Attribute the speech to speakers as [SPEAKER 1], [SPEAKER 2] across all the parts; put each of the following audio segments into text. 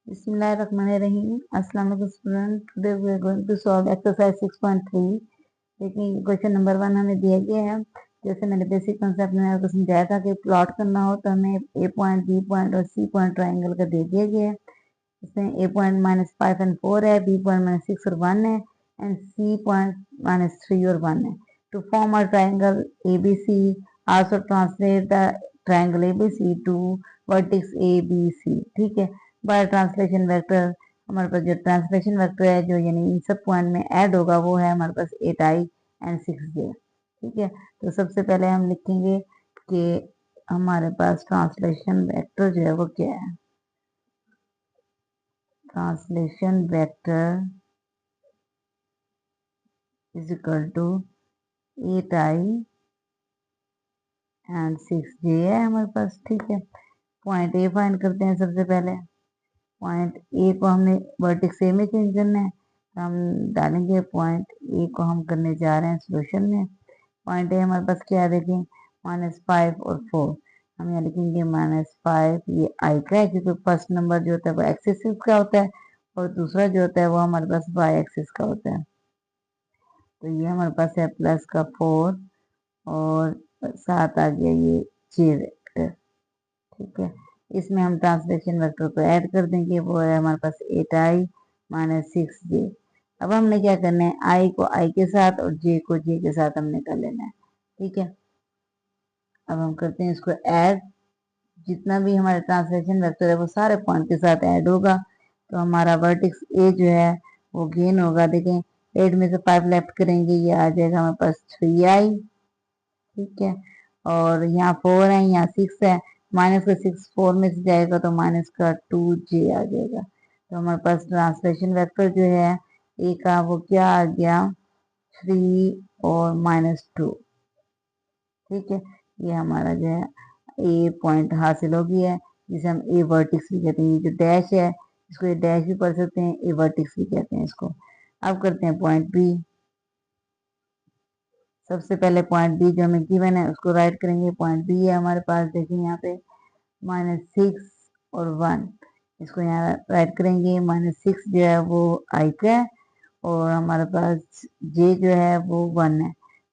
[SPEAKER 1] बिस्मिल्लाहिर्रहमानिर्रहीम। अस्सलाम वालेकुम student. Today we are going to solve exercise 6.3। देखिए क्वेश्चन नंबर 1 हमें दिया गया है। जैसे मैंने बेसिक कंसेप्ट में आपको समझाया था कि प्लॉट करना हो तो हमें ए पॉइंट, बी पॉइंट और सी पॉइंट ट्राइंगल का दे दिया गया है। इसमें ए पॉइंट -5 और 4 है, बी पॉइंट -6 और 1 है एंड सी पॉइंट -3 और 1 है। To form a triangle ABC, also translate the triangle ABC to vertex ABC। ठीक है, बाय ट्रांसलेशन वेक्टर हमारे पास जो ट्रांसलेशन वेक्टर है जो यानी इन सब पॉइंट में ऐड होगा वो है हमारे पास 8i एंड 6j। ठीक है, तो सबसे पहले हम लिखेंगे कि हमारे पास ट्रांसलेशन वेक्टर जो है वो क्या है। Translation vector is equal to 8i and 6j है हमारे पास। ठीक है, पॉइंट ए फाइंड करते हैं। सबसे पहले पॉइंट ए को हमने वर्टेक्स ए में चेंज करना है, तो हम डालेंगे पॉइंट ए को हम करने जा रहे हैं सोल्यूशन में। पॉइंट ए हमारे पास क्या है, देखें -5 और 4। हम यहाँ लिखेंगे -5, ये आई का है क्योंकि फर्स्ट नंबर जो होता है वो एक्स एक्सिस का होता है और दूसरा जो होता है वो हमारे पास वाई एक्सिस का होता है। तो ये हमारे पास है प्लस का 4 और साथ आ गया ये जे वेक्टर। ठीक है, इसमें हम ट्रांसलेशन वेक्टर को ऐड कर देंगे, वो है हमारे पास 8i - 6j। अब हमने क्या करना है, आई को आई के साथ और जे को जे के साथ हमने कर लेना है। ठीक है, अब हम करते हैं इसको ऐड। जितना भी हमारे ट्रांसलेशन वेक्टर है वो सारे पॉइंट के साथ ऐड होगा, तो हमारा वर्टेक्स ए जो है वो गेन होगा। देखें 8 में से 5 लेफ्ट करेंगे, ये आ जाएगा हमारे पास 3i। ठीक है, और यहाँ 4 है, यहाँ 6 है, माइनस का 6 4 में से जाएगा तो माइनस का 2j आ जाएगा। तो हमारे पास ट्रांसलेशन वेक्टर जो है ए का वो क्या आ गया, 3 और -2। ठीक है, ये हमारा जो है ए पॉइंट हासिल हो गया है, जिसे हम ए वर्टिक्स भी कहते हैं। ये जो डैश है इसको ये डैश भी पढ़ सकते हैं, ए वर्टिक्स भी कहते हैं इसको। अब करते हैं पॉइंट बी। सबसे पहले पॉइंट बी जो हमें गिवन है उसको राइट करेंगे। पॉइंट बी है हमारे पास, देखिए यहाँ पे -6 और 1, इसको यहाँ राइट करेंगे। -6 जो है वो आई का है और हमारे पास जे जो है वो 1 है,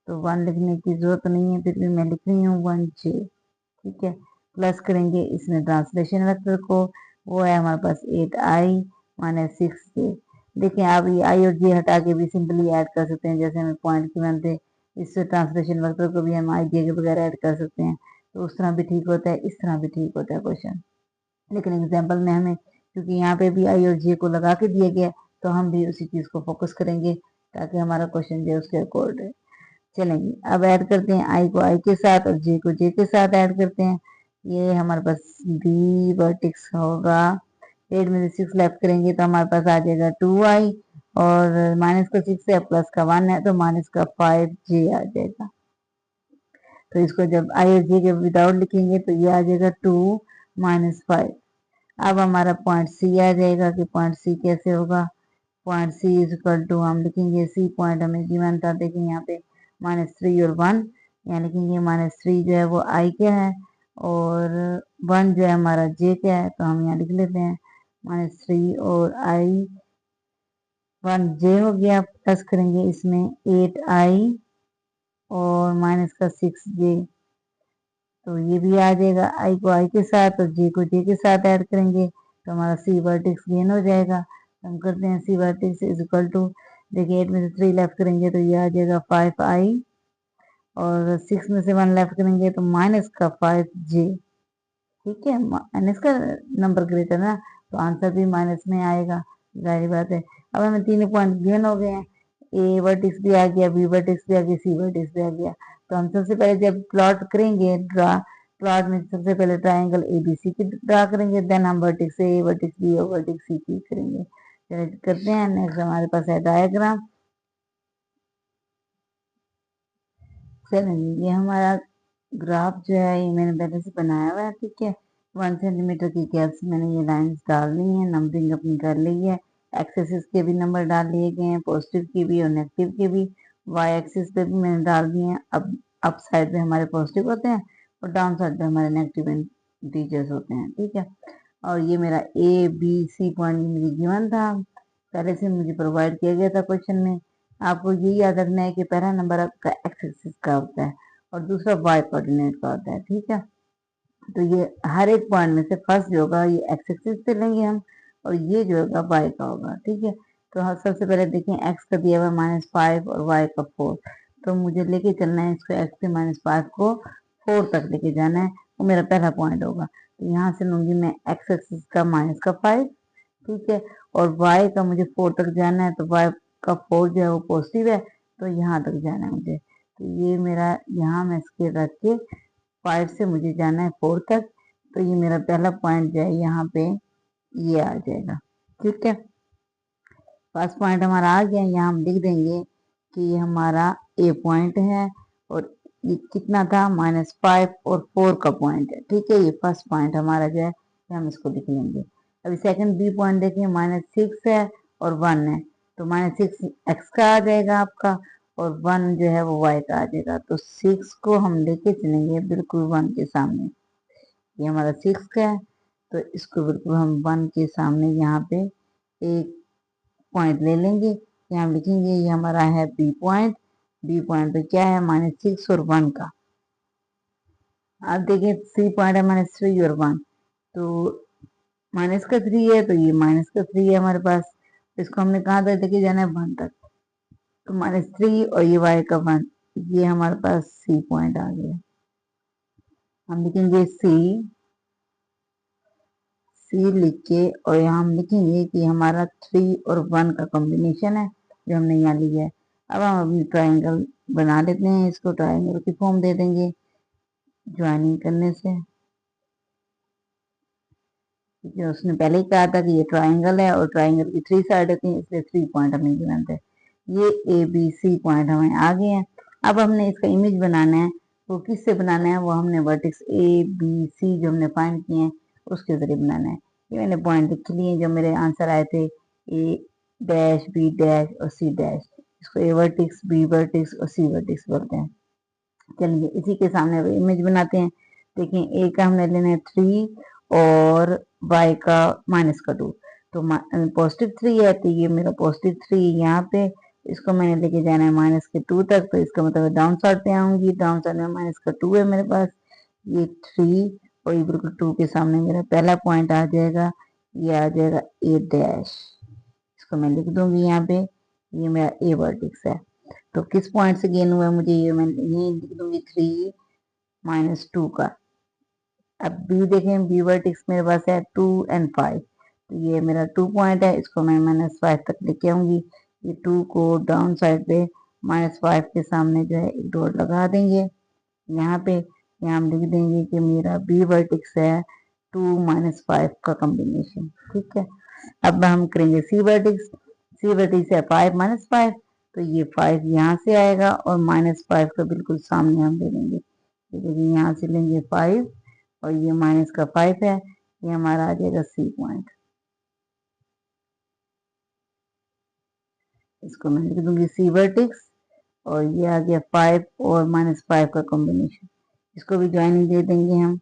[SPEAKER 1] तो 1 लिखने की जरूरत नहीं है, फिर भी मैं लिख रही हूँ 1j। ठीक है, प्लस करेंगे इसमें ट्रांसलेशन वेक्टर को, वो है हमारे पास 8i - 6j। देखिए आप ये आई और जे हटा के भी सिंपली ऐड कर सकते हैं, जैसे हमें पॉइंट की थे इससे ट्रांसलेशन वेक्टर को भी हम आई जे के बगैर ऐड कर सकते हैं, तो उस तरह भी ठीक होता है, इस तरह भी ठीक होता है क्वेश्चन। लेकिन एग्जाम्पल में हमें क्योंकि यहाँ पे भी आई और जे को लगा के दिया गया तो हम भी उसी चीज को फोकस करेंगे ताकि हमारा क्वेश्चन जो है उसके अकॉर्ड है। चलेंगे अब ऐड करते हैं, आई को आई के साथ और जे को जे के साथ ऐड करते हैं। ये हमारे पास बी वर्टेक्स होगा, 8 में से 6 लेफ्ट करेंगे तो हमारे पास आ जाएगा 2i और माइनस का 6 है प्लस का 1 है तो माइनस का 5j आ जाएगा। तो इसको जब आई और जे के विदाउट लिखेंगे तो ये आ जाएगा 2 - 5। अब हमारा पॉइंट सी आ जाएगा कि पॉइंट सी कैसे होगा। Point C is equal to हम लिखेंगे, सी पॉइंट हमें गिवन था, देखिए यहाँ पे -3 और 1, यहाँ लिखेंगे -3 जो है वो आई का है और 1 जो है हमारा जे का है, तो हम यहाँ लिख लेते हैं -3 और आई 1j हो गया। प्लस करेंगे इसमें 8i और माइनस का 6j, तो ये भी आ जाएगा। आई को आई के साथ और जे को जे के साथ ऐड करेंगे तो हमारा सी वर्टेक्स गेन हो जाएगा। हम करते हैं सी वर्टेक्स इज इक्वल टू, देखिए 8 में से 3 लेफ्ट करेंगे तो ये आ जाएगा 5i और 6 में से 1 लेफ्ट करेंगे तो माइनस का 5j। ठीक है, माइनस का नंबर ग्रेटर ना, तो आंसर भी माइनस में आएगा, जाहिर बात है। अब हमें तीनों पॉइंट गेन हो गए हैं, ए वर्टेक्स भी आ गया, बी वर्टेक्स भी आ गया, सी वर्टेक्स भी आ गया। तो हम सबसे पहले जब प्लॉट करेंगे ड्रा, प्लॉट में सबसे पहले ट्राइंगल एबीसी की ड्रा करेंगे, देन हम वर्टेक्स ए वर्टेक्स बी और वर्टेक्स सी की करेंगे। चलिए करते हैं, नेक्स्ट हमारे पास है डायग्राम। चलिए ये हमारा ग्राफ जो है ये मैंने पहले से बनाया हुआ है। ठीक है, 1 सेंटीमीटर की गैप से मैंने ये लाइंस डाल ली हैं, नंबरिंग अपनी कर ली है। एक्स एक्सिस के भी नंबर डाल लिए गए हैं, पॉजिटिव के भी और नेगेटिव के भी। वाई एक्सिस पे भी मैंने डाल दिए हैं। अब अप साइड पे हमारे पॉजिटिव होते हैं और डाउन साइड पे हमारे नेगेटिव इंटीजर्स होते हैं। ठीक है, और ये मेरा ए बी सी पॉइंट मुझे गिवन था, पहले से मुझे प्रोवाइड किया गया था क्वेश्चन में। आपको ये याद रखना है कि पहला नंबर आपका एक्स एक्सिस का होता है और दूसरा वाई कोऑर्डिनेट का होता है, ठीक है। तो ये हर एक पॉइंट में से फर्स्ट जो होगा ये एक्स एक्सिस पे लेंगे हम, और ये जो होगा वाई का होगा, ठीक है। तो हम सबसे पहले देखें, एक्स का दिया हुआ -5 और वाई का 4, तो मुझे लेके चलना है इसको, एक्स के -5 को 4 तक लेके जाना है, वो मेरा पहला पॉइंट होगा। तो यहाँ से लूंगी मैं एक्स एक्सिस का -5, ठीक है, और वाई का मुझे 4 तक जाना है, तो वाई का 4 जो है वो पॉजिटिव है, तो यहाँ तक जाना है मुझे। तो ये मेरा यहाँ मैं स्केल रख के 5 से मुझे जाना है 4 तक, तो ये मेरा पहला पॉइंट जो है यहाँ पे ये आ जाएगा, ठीक है। फर्स्ट पॉइंट हमारा आ गया, यहाँ हम लिख देंगे कि ये हमारा ए पॉइंट है और ये कितना था -5 और 4 का पॉइंट है, ठीक है। ये फर्स्ट पॉइंट हमारा जो है हम इसको लिख लेंगे। अभी सेकंड बी पॉइंट देखिए, -6 है और 1 है, तो -6 एक्स का आ जाएगा आपका और 1 जो है वो वाई का आ जाएगा। तो 6 को हम लेके चलेंगे बिल्कुल 1 के सामने, ये हमारा 6 का है, तो इसको बिल्कुल हम 1 के सामने यहाँ पे एक पॉइंट ले लेंगे, यहाँ लिखेंगे ये हमारा है बी पॉइंट। बी पॉइंट पे क्या है -6 और 1 का। आप देखिए सी पॉइंट है -3 और 1, तो माइनस का 3 है, तो ये माइनस का 3 है हमारे पास। इसको हमने कहाँ तक लेके जाना है 1 तक, तो -3 और ये वाई का 1, ये हमारे पास सी पॉइंट आ गया। हम लिखेंगे सी लिख के, और यहाँ हम लिखेंगे कि हमारा 3 और 1 का कॉम्बिनेशन है जो हमने यहाँ लिया है। अब हम अपनी ट्राइंगल बना लेते हैं, इसको ट्राइंगल की फॉर्म दे देंगे ज्वाइनिंग करने से, क्योंकि उसने पहले ही कहा था कि ये ट्राइंगल है और ट्राइंगल की 3 साइड होती हैं, इसलिए 3 पॉइंट हमें गिवन थे। ये ए बी सी पॉइंट हमें आ गए हैं। अब हमने इसका इमेज बनाना है, वो किससे बनाना है, वो हमने वर्टेक्स ए बी सी जो हमने फाइंड किए हैं उसके जरिए बनाना है। ये मैंने पॉइंट लिख लिए जो मेरे आंसर आए थे, ए डैश बी डैश और सी डैश। इसको ए वर्टेक्स बी वर्टेक्स और सी वर्टेक्स बोलते हैं। चलिए इसी के सामने इमेज बनाते हैं। देखिए ए का हमने लेना है 3 और वाई का -2, तो पॉजिटिव 3 है, तो ये मेरा पॉजिटिव 3 यहाँ पे, इसको मैंने लेके जाना है -2 तक, तो इसका मतलब डाउन साइड पे आऊंगी, डाउन साइड में -2 है मेरे पास, ये 3 और ये बिल्कुल 2 के सामने मेरा पहला पॉइंट आ जाएगा, ये आ जाएगा ए डैश। इसको मैं लिख दूंगी यहाँ पे, ये मेरा ए वर्टेक्स है। तो किस पॉइंट से गेन हुआ है मुझे, ये मैं यही लिख दूंगी 3 -2 का। अब बी देखें, बी वर्टेक्स मेरे पास है 2 और 5, तो ये मेरा 2 पॉइंट है, इसको मैं -5 तक लेके आऊंगी। ये 2 को डाउन साइड पे -5 के सामने जो है एक डॉट लगा देंगे यहाँ पे। यहाँ हम लिख देंगे कि मेरा बी वर्टेक्स है 2 -5 का कॉम्बिनेशन, ठीक है। अब हम करेंगे सी वर्टेक्स। सी वर्टेक्स है 5 -5, तो ये 5 यहाँ से आएगा और -5 का बिल्कुल सामने हम ले लेंगे, देखिए यहाँ से लेंगे 5 और ये माइनस का 5 है, ये हमारा आ जाएगा सी पॉइंट। इसको मैं लिख दूंगी सी वर्टेक्स, और ये आ गया 5 और -5 का कॉम्बिनेशन। इसको भी ज्वाइनिंग दे देंगे हम,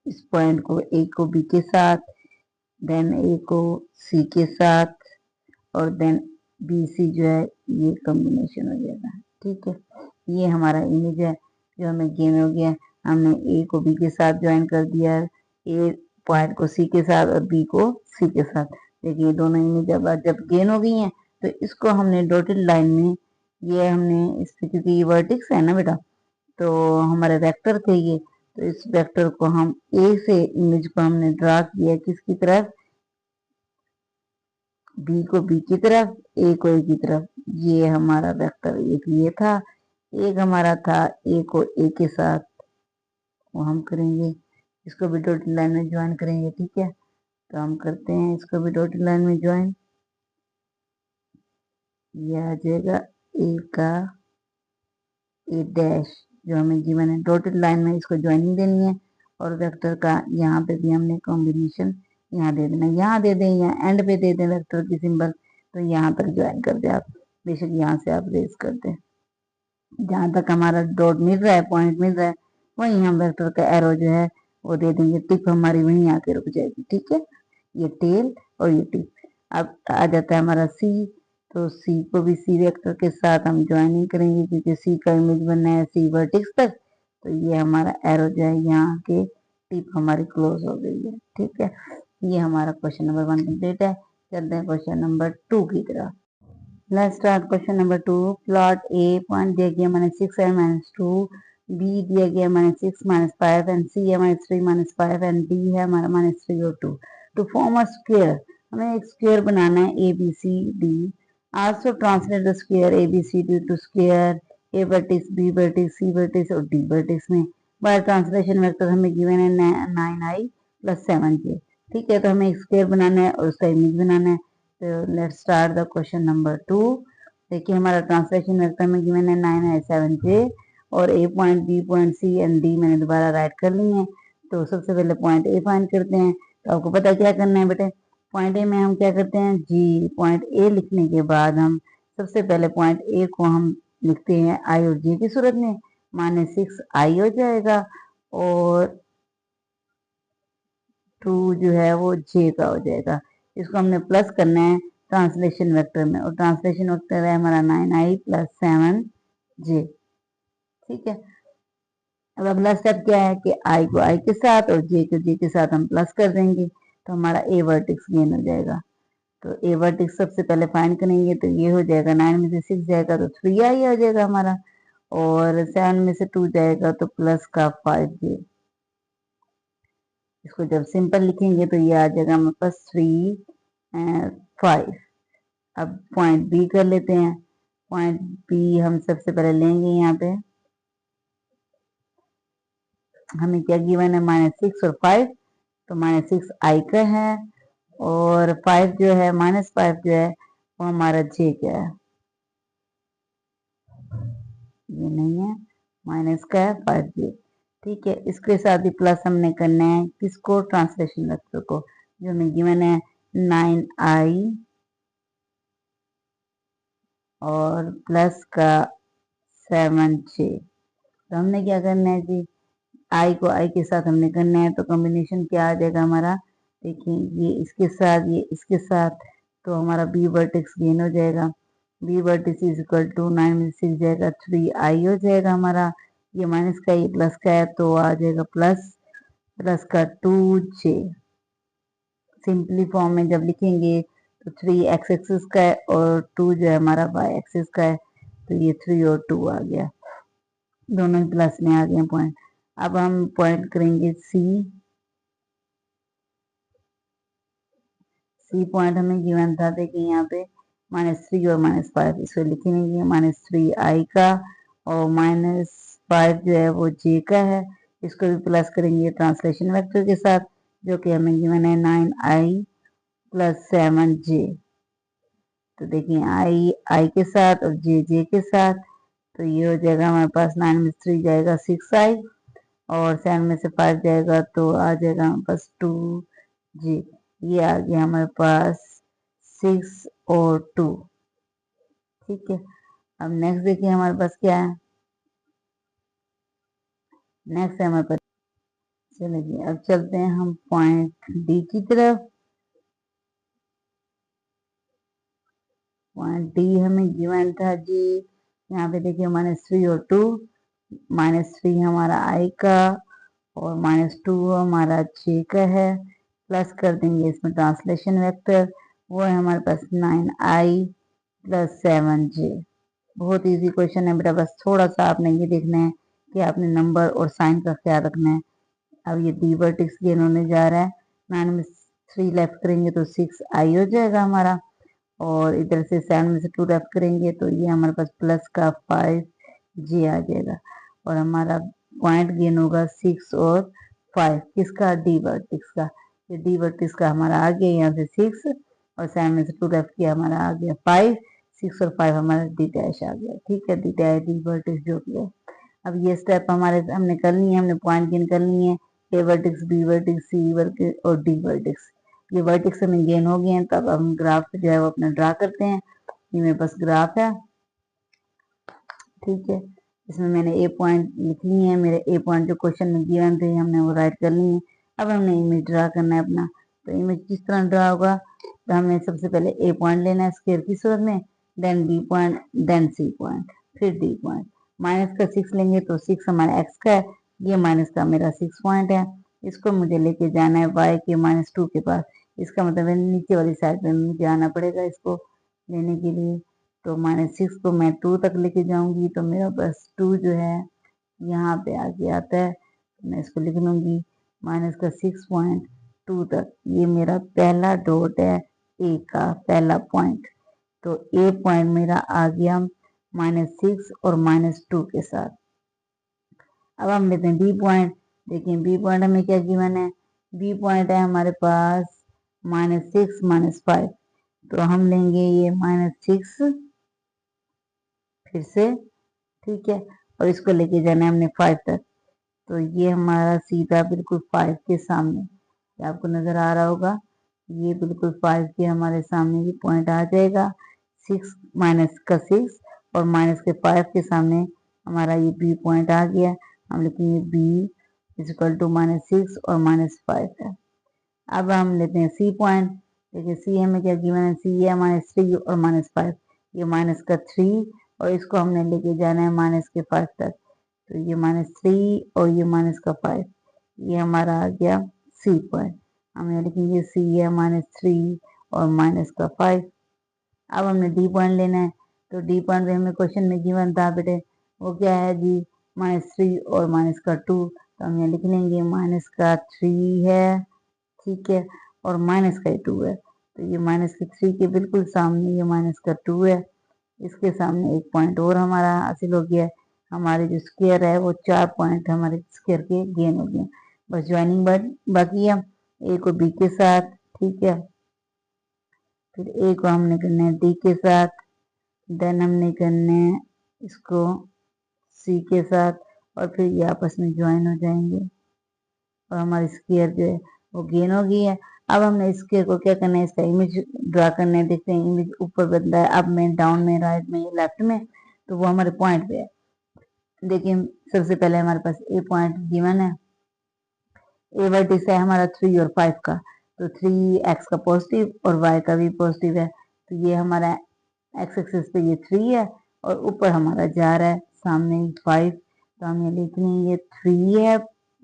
[SPEAKER 1] इस पॉइंट को ए को बी के साथ, देन ए को सी के साथ, और देन बी सी जो है ये कॉम्बिनेशन हो जाएगा, ठीक है। ये हमारा इमेज है जो हमें गेन हो गया। हमने ए को बी के साथ ज्वाइन कर दिया, ए पॉइंट को सी के साथ और बी को सी के साथ। देखिए दोनों इमेज जब गेन हो गई हैं, तो इसको हमने डॉटेड लाइन में, ये हमने इससे, क्योंकि ये वर्टेक्स है ना बेटा, तो हमारे वेक्टर थे ये, तो इस वेक्टर को हम ए से इमेज को हमने ड्रा किया किसकी तरफ, बी को बी की तरफ, ए को ए की तरफ। ये हमारा वेक्टर एक ये था, एक हमारा था ए को ए के साथ, वो हम करेंगे, इसको भी डॉटेड लाइन में ज्वाइन करेंगे, ठीक है। तो हम करते हैं इसको भी डॉटेड लाइन में ज्वाइन, ये आ जाएगा ए का ए डैश जो हमें गिवन है। डॉटेड लाइन में इसको ज्वाइनिंग देनी है, और वेक्टर का यहाँ पे भी हमने कॉम्बिनेशन यहाँ दे देना, यहाँ दे दें या एंड पे दे दें वेक्टर की सिंबल, तो यहाँ तक ज्वाइन कर दे आप, बेशक यहाँ से आप रेस कर दें, जहाँ तक हमारा डॉट मिल रहा है, पॉइंट मिल रहा है, वहीं हम वेक्टर का एरो जो है वो दे देंगे, टिप हमारी वहीं आके रुक जाएगी। ठीक है, ये टेल और ये टिप। अब आ जाता है हमारा सी, तो सी को भी सी वेक्टर के साथ हम ज्वाइनिंग करेंगे क्योंकि सी का इमेज बनना है सी वर्टेक्स तक। तो ये हमारा एरो जो है यहाँ के टिप हमारी क्लोज हो गई है। ठीक है, ये हमारा क्वेश्चन नंबर 1 कंप्लीट है। चलते हैं क्वेश्चन नंबर 2 की तरफ। Let's start question number 2। Plot A point दिया गया -6 है -2, बी दिया गया -6 -5 एंड सी है -3 -5 एंड डी है हमारा -3 और 2। टू फॉर्म अ स्क्वायर, हमें एक स्क्वायर बनाना है A B C D. Also translate the square A B C D to square A vertex B vertex C vertex और डी वर्टिक्स में। बाय ट्रांसलेशन वेक्टर हमें गिवन है 9i + 7j। ठीक है, तो हमें एक स्क्वायर बनाना है और उसका इमेज बनाना है। तो let's start the question number 2। देखिए हमारा ट्रांसलेशन वेक्टर में गिवन है 9i 7j और A point B point C and D मैंने दोबारा राइट कर ली है। तो सबसे पहले पॉइंट ए फाइंड करते हैं। तो आपको पता है क्या करना है बेटे, पॉइंट ए में हम क्या करते हैं जी, पॉइंट ए लिखने के बाद हम सबसे पहले पॉइंट ए को हम लिखते हैं आई और जे की सूरत में। -6i हो जाएगा और 2 जो है वो जे का हो जाएगा। इसको हमने प्लस करना है ट्रांसलेशन वेक्टर में और ट्रांसलेशन वेक्टर है हमारा 9i + 7j। ठीक है, अब अगला स्टेप क्या है कि i को i के साथ और j को j के साथ हम प्लस कर देंगे तो हमारा ए वर्टेक्स गेन हो जाएगा। तो ए वर्टेक्स सबसे पहले फाइंड करेंगे तो ये हो जाएगा 9 में से 6 जाएगा तो 3i हो जाएगा हमारा, और 7 में से 2 जाएगा तो प्लस का 5j। इसको जब सिंपल लिखेंगे तो ये आ जाएगा हमारे पास 3 5। अब पॉइंट बी कर लेते हैं। पॉइंट बी हम सबसे पहले लेंगे, यहाँ पे हमें क्या गिवन है -6 और 5, तो -6 i का है और 5 जो है -5 जो है वो हमारा j क्या है, ये नहीं है, माइनस का है 5j। ठीक है, इसके साथ ही प्लस हमने करना है किसको, ट्रांसलेशन वेक्टर को, जो हमें गिवन है 9i और प्लस का 7j। तो हमने क्या करना है जी, आई को आई के साथ हमने करना है, तो कॉम्बिनेशन क्या आ जाएगा हमारा, देखिए ये इसके साथ ये इसके साथ, तो हमारा बी वर्टेक्स गेन हो जाएगा। B vertex is equal to 9 में 6 जाएगा 3i हो जाएगा हमारा, ये माइनस का ये प्लस का है तो आ जाएगा प्लस का 2j। सिंपली फॉर्म में जब लिखेंगे तो 3 एक्स एक्सिस का है और 2 जो है हमारा वाई एक्सिस का है, तो ये 3 और 2 आ गया, दोनों ही प्लस में आ गए पॉइंट। अब हम पॉइंट करेंगे सी पॉइंट हमें गिवन था, देखिए यहाँ पे -3 और -5, इसको लिखेंगे -3i का और -5 जो है वो j का है। इसको भी प्लस करेंगे ट्रांसलेशन वेक्टर के साथ, जो कि हमें गिवन है 9i + 7j। तो देखिए i के साथ और j के साथ, तो ये हो जाएगा हमारे पास 9 में 3 जाएगा 6i और 7 में से 5 जाएगा तो आ जाएगा हमारे पास 2j। ये आ गया हमारे पास 6 और 2। ठीक है, अब नेक्स्ट देखिए हमारे पास क्या है, नेक्स्ट है हमारे पास, चलिए अब चलते हैं हम पॉइंट डी की तरफ। पॉइंट डी हमें गिवन था जी, यहाँ पे देखिए -3 और 2, -3 हमारा i का और -2 हमारा j का है, प्लस कर देंगे इसमें ट्रांसलेशन वेक्टर, वो है हमारे पास 9i + 7j। बहुत इजी क्वेश्चन है बेटा, बस थोड़ा सा आपने ये देखना है कि आपने नंबर और साइन का ख्याल रखना है। अब ये डी वर्टेक्स गेन होने जा रहा है, 9 में 3 लेफ्ट करेंगे तो 6i हो जाएगा हमारा, और इधर से 7 में से 2 लेफ्ट करेंगे तो ये हमारे पास प्लस का 5j आ जाएगा, और हमारा पॉइंट गेन होगा 6 और 5, किसका, डी वर्टेक्स का। ये डी वर्टेक्स का हमारा आ गया यहाँ से 6 और 7 में से 2 लेफ्ट किया, हमारा आ गया 5, 6 और 5 हमारा डी डैश आ गया। ठीक है, डी डैश डी वर्टेक्स जो भी है। अब ये स्टेप हमारे हमने कर ली है, हमने पॉइंट गेन कर ली है, ए वर्टेक्स बी वर्टेक्स सी वर्टेक्स और डी वर्टेक्स। ये वर्टेक्स हमें गेन हो गए हैं, तब हम ग्राफ जो है वो अपना ड्रा करते हैं। ये मेरे पास ग्राफ है। ठीक है, इसमें मैंने ए पॉइंट लिख ली है, मेरे ए पॉइंट जो क्वेश्चन में गिवन थे हमने वो राइट कर ली है। अब हमने इमेज ड्रा करना है अपना। तो इमेज किस तरह ड्रा होगा, तो हमें सबसे पहले ए पॉइंट लेना है स्क्वायर की सूरत में, then B point, then C point, फिर डी पॉइंट। माइनस का 6 लेंगे तो 6 हमारा एक्स का है, ये माइनस का मेरा 6 पॉइंट है। इसको मुझे लेके जाना है y के -2 के पास। इसका मतलब है नीचे वाली साइड में मुझे आना पड़ेगा इसको लेने के लिए। तो -6 को मैं 2 तक लेके जाऊंगी, तो मेरा बस 2 जो है यहाँ पे आगे आता है। मैं इसको लिख लूंगी माइनस का 6.2 तक। ये मेरा पहला डॉट है, ए का पहला पॉइंट। तो ए पॉइंट मेरा आ गया -6 और -2 के साथ। अब हम लेते हैं बी पॉइंट। देखिए बी पॉइंट हमें क्या गिवन है, बी पॉइंट है हमारे पास -6 -5। तो हम लेंगे ये -6 फिर से, ठीक है, और इसको लेके जाना है हमने 5 तक। तो ये हमारा सीधा बिल्कुल 5 के सामने, ये आपको नजर आ रहा होगा, ये बिल्कुल 5 के हमारे सामने ये पॉइंट आ जाएगा। 6 माइनस का 6 और माइनस के 5 के सामने हमारा ये बी पॉइंट आ गया। हम लिखेंगे बी इज इक्वल टू -6 और -5 है। अब हम लेते हैं सी पॉइंट। देखिए सी हमें क्या गिवन है, सी है -3 और -5। ये माइनस का 3 और इसको हमने लेके जाना है माइनस के 5 तक। तो ये -3 और ये माइनस का 5, ये हमारा आ गया सी पॉइंट। हम यहाँ लिखेंगे सी है -3 और माइनस का 5। अब हमने डी पॉइंट लेना है। तो डी पॉइंट भी हमें क्वेश्चन में गिवन था बेटे, वो क्या है जी, -3 और माइनस का 2। तो हम यहाँ लिख लेंगे माइनस का 3 है, ठीक है, और माइनस का 2 है। तो ये माइनस के 3 के बिल्कुल सामने ये माइनस का 2 है। इसके सामने एक पॉइंट और हमारा हासिल हो गया। हमारे जो स्क्वायर है वो 4 पॉइंट हमारे स्क्वायर के गेन हो गए। बस ज्वाइनिंग बाकी है ए को बी के साथ, ठीक है, फिर ए को हमने करना है डी के साथ, देन हमने करना है इसको सी के साथ, और फिर ये आपस में ज्वाइन हो जाएंगे और हमारी स्क्वायर जो है वो गेन हो गई है। अब हमने स्क्वायर को क्या करना है, इसका इमेज ड्रा करना है। देखते हैं इमेज ऊपर बदला है, अब में डाउन में, राइट में, लेफ्ट में, तो वो हमारे पॉइंट पे है। देखिए सबसे पहले हमारे पास ए पॉइंट गिवन है, ए वर्टिस है हमारा 3 और 5 का। तो 3x का पॉजिटिव और y का भी पॉजिटिव है। तो ये हमारा एक्स एक्सिस पे ये 3 है और ऊपर हमारा जा रहा है सामने 5। तो हम ये लिख लेंगे ये 3 है,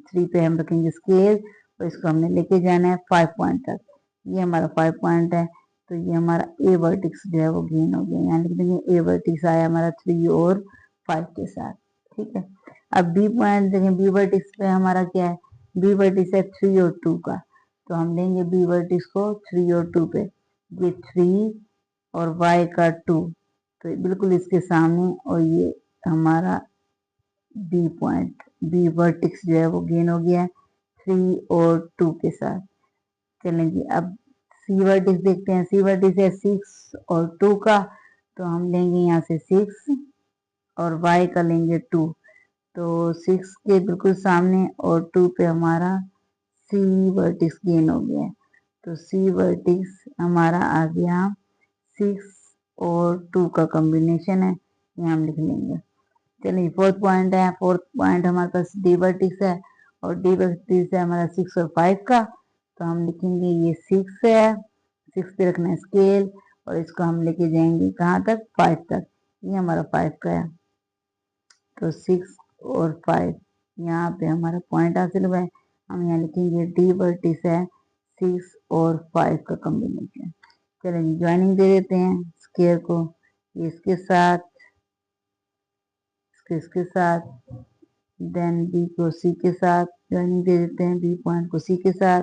[SPEAKER 1] 3 पे हम रखेंगे स्केल और इसको हमने लेके जाना है 5 पॉइंट तक। ये हमारा 5 पॉइंट है। तो ये हमारा ए वर्टिक्स जो है वो गेन हो गया। यहाँ लिख देंगे ए वर्टिक्स आया हमारा 3 और 5 के साथ, ठीक है। अब बी पॉइंट देखें, बी वर्टिक्स पे हमारा क्या है, बी वर्टिक्स है 3 और 2 का। तो हम लेंगे बी वर्टिक्स को 3 और 2 पे, ये 3 और y का 2, तो बिल्कुल इसके सामने, और ये हमारा बी पॉइंट, बी वर्टिक्स जो है वो गेन हो गया है 3 और 2 के साथ। चलें जी, अब सी वर्टिक्स देखते हैं। सी वर्टिक्स है 6 और 2 का। तो हम लेंगे यहाँ से 6 और y का लेंगे 2। तो 6 के बिल्कुल सामने और 2 पे हमारा सी वर्टिक्स गेन हो गया है। तो सी वर्टिक्स हमारा आ गया 6 और 2 का कॉम्बिनेशन है, ये हम लिख लेंगे। चलिए फोर्थ पॉइंट है, फोर्थ पॉइंट हमारे पास डी वर्टिक्स है और डी वर्टिक्स है हमारा 6 और 5 का। तो हम लिखेंगे ये 6 है, 6 पे रखना है स्केल और इसको हम लेके जाएंगे कहाँ तक, 5 तक। ये हमारा 5 का है। तो 6 और 5 यहाँ पे हमारा पॉइंट हासिल हुआ है। हम यहाँ लिखेंगे डी वर्टिक्स है 6 और 5 का कॉम्बिनेशन। चलिए ज्वाइनिंग दे देते हैं स्क्वायर को, इसके साथ, इसके साथ, देन बी को सी के साथ ज्वाइनिंग दे देते हैं, बी पॉइंट को सी के साथ,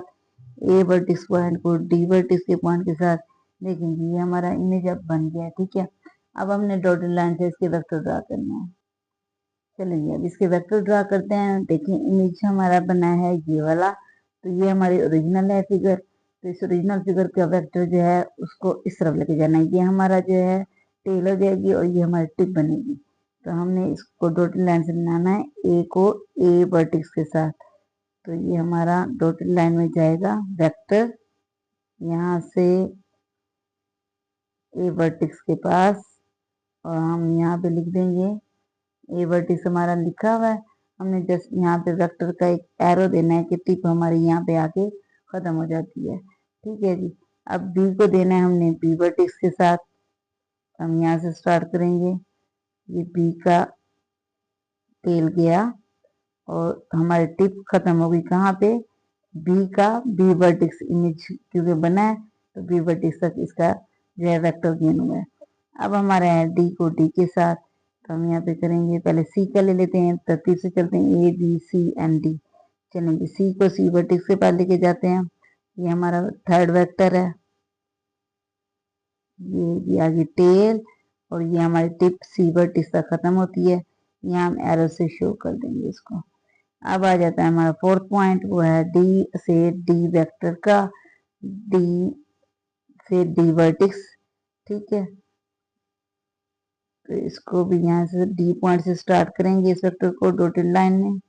[SPEAKER 1] ए वर्टिक्स पॉइंट को डी वर्टिक्स के पॉइंट के साथ। देखेंगे ये हमारा इमेज अब बन गया है, ठीक है। अब हमने डॉटेड लाइन से इसके वेक्टर ड्रा करना है। चलिए अब इसके वेक्टर ड्रा करते हैं। देखिए इमेज हमारा बना है ये वाला, तो ये हमारी ओरिजिनल है फिगर। तो इस ओरिजिनल फिगर का वेक्टर जो है उसको इस तरफ लेके जाना है। ये हमारा जो है टेल हो जाएगी और ये हमारी टिप बनेगी। तो हमने इसको डॉटेड लाइन से बनाना है, ए को ए वर्टिक्स के साथ। तो ये हमारा डॉटेड लाइन में जाएगा वेक्टर यहाँ से ए वर्टिक्स के पास, और हम यहाँ पे लिख देंगे ए वर्टिक्स हमारा लिखा हुआ है, हमने जस्ट यहाँ पे वेक्टर का एक एरो देना है कि टिप हमारी यहाँ पे आके खत्म हो जाती है। ठीक है जी। अब बी को देना है हमने बी वर्टिक्स के साथ, हम यहाँ से स्टार्ट करेंगे। ये बी का टेल गया और हमारी टिप खत्म हो गई कहाँ पे, बी का बी वर्टिक्स इमेज क्योंकि बना है तो बी वर्टिक्स तक इसका जो है वेक्टर गेन हुआ है। अब हमारा है डी को डी के साथ, तो हम यहाँ पे करेंगे, पहले सी का ले लेते हैं, तरतीब से चलते हैं, A B C and D. चलेंगे सी को सी वर्टिक्स के पास लेके जाते हैं, ये हमारा थर्ड वेक्टर है, ये आगे टेल और ये हमारी टिप सी वर्टिक्स तक खत्म होती है, यहाँ हम एरो से शो कर देंगे इसको। अब आ जाता है हमारा फोर्थ पॉइंट, वो है डी से डी वेक्टर का, डी से डी वर्टिक्स। ठीक है, तो इसको भी यहाँ से डी पॉइंट से स्टार्ट करेंगे इस वेक्टर को डॉटेड लाइन में,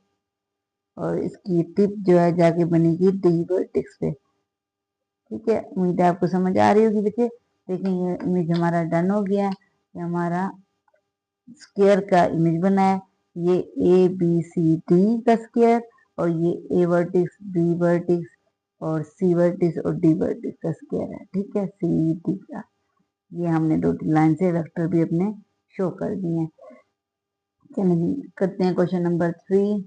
[SPEAKER 1] और इसकी टिप जो है जाके बनेगी डी वर्टेक्स पे। ठीक है, उम्मीद है आपको समझ आ रही होगी बच्चे। देखिए ये इमेज हमारा डन हो गया है, ये हमारा स्क्वायर का इमेज बना है, ये ए बी सी डी का स्क्वायर और ये ए वर्टिक्स बी वर्टिक्स और सी वर्टिक्स और डी वर्टिक्स का स्क्वायर है। ठीक है, सी डी का ये हमने डॉटेड लाइन से वेक्टर भी अपने शो कर दिए हैं। चलिए करते हैं क्वेश्चन नंबर 3।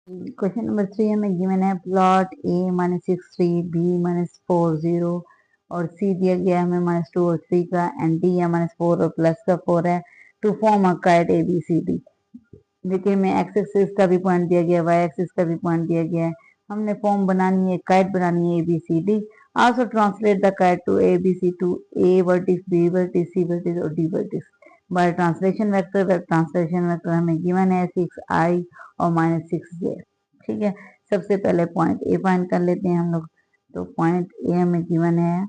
[SPEAKER 1] क्वेश्चन नंबर 3 हमें गिवन है प्लॉट ए -6 3 बी -4 0 और सी दिया गया है हमें -2 और 3 का, एंड डी है -4 और प्लस का 4 है, to form a kite A B C D. देखिए हमें एक्स एक्सिस का भी पॉइंट दिया गया है, वाई एक्सिस का भी पॉइंट दिया गया है, हमने फॉर्म बनानी है, काइट बनानी है A B C D. Also translate the kite to A B C to A vertex B vertex C vertex और D vertex by translation vector. Translation vector हमें गिवन है 6i और -6j। ठीक है, सबसे पहले पॉइंट ए फाइंड कर लेते हैं हम लोग। तो पॉइंट ए हमें गिवन है,